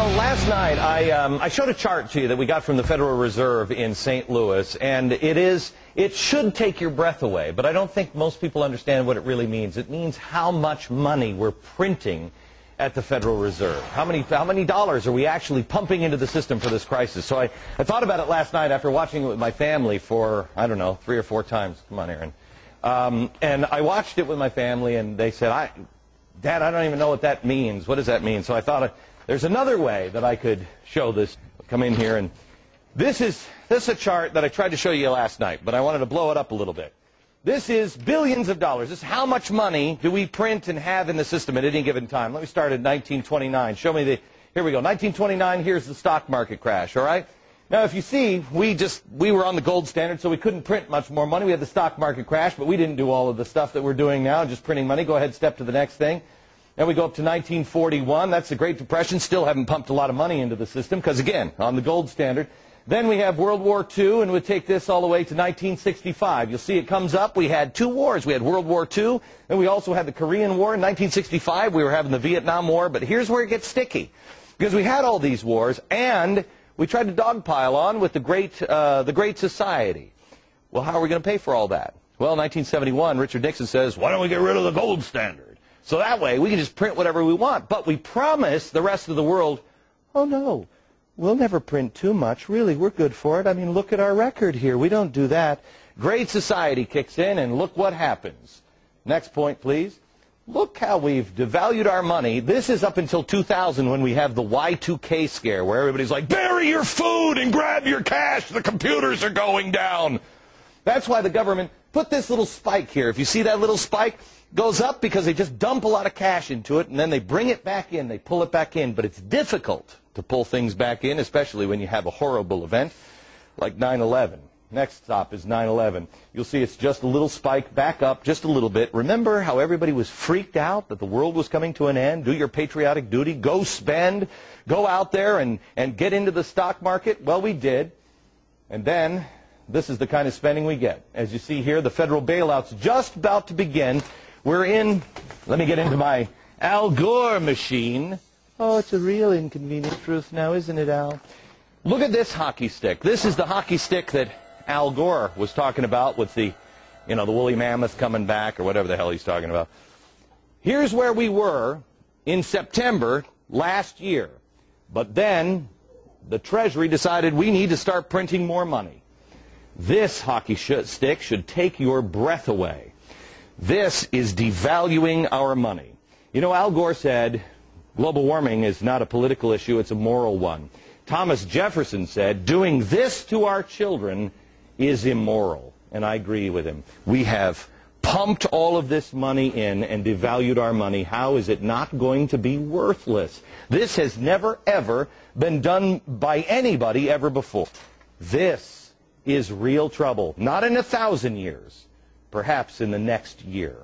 Well, last night I showed a chart to you that we got from the Federal Reserve in St. Louis, and it should take your breath away, but I don't think most people understand what it really means. It means how much money we're printing at the Federal Reserve. How many dollars are we actually pumping into the system for this crisis? So I thought about it last night after watching it with my family for, I don't know, 3 or 4 times. Come on, Aaron. And I watched it with my family, and they said, Dad, I don't even know what that means. What does that mean? So I thought, there's another way that I could show this. Come in here, and this is a chart that I tried to show you last night, but I wanted to blow it up a little bit. This is billions of dollars. This is how much money do we print and have in the system at any given time. Let me start at 1929. Show me here we go. 1929, here's the stock market crash, all right? Now, if you see, we were on the gold standard, so we couldn't print much more money. We had the stock market crash, but we didn't do all of the stuff that we're doing now, just printing money. Go ahead, step to the next thing. Then we go up to 1941. That's the Great Depression. Still haven't pumped a lot of money into the system because, again, on the gold standard. Then we have World War II, and we'll take this all the way to 1965. You'll see it comes up. We had 2 wars. We had World War II, and we also had the Korean War. In 1965, we were having the Vietnam War. But here's where it gets sticky, because we had all these wars, and we tried to dogpile on with the Great Society. Well, how are we going to pay for all that? Well, in 1971, Richard Nixon says, why don't we get rid of the gold standard? So that way, we can just print whatever we want. But we promise the rest of the world, oh, no, we'll never print too much. Really, we're good for it. I mean, look at our record here. We don't do that. Great Society kicks in, and look what happens. Next point, please. Look how we've devalued our money. This is up until 2000 when we have the Y2K scare, where everybody's like, bury your food and grab your cash. The computers are going down. That's why the government put this little spike here. If you see that little spike, goes up because they just dump a lot of cash into it, and then they bring it back in. They pull it back in. But it's difficult to pull things back in, especially when you have a horrible event like 9/11. Next stop is 9/11. You'll see it's just a little spike back up just a little bit. Remember how everybody was freaked out that the world was coming to an end? Do your patriotic duty. Go spend. Go out there and get into the stock market. Well, we did. And then this is the kind of spending we get. As you see here, the federal bailout's just about to begin. We're in, let me get into my Al Gore machine. Oh, it's a real inconvenient truth now, isn't it, Al? Look at this hockey stick. This is the hockey stick that Al Gore was talking about with the woolly mammoth coming back or whatever the hell he's talking about. Here's where we were in September last year. But then the Treasury decided we need to start printing more money. This hockey stick should take your breath away. This is devaluing our money. You know, Al Gore said global warming is not a political issue, it's a moral one. Thomas Jefferson said doing this to our children is immoral, and I agree with him. We have pumped all of this money in and devalued our money. How is it not going to be worthless? This has never, ever been done by anybody ever before. This is real trouble, not in 1,000 years. Perhaps in the next year.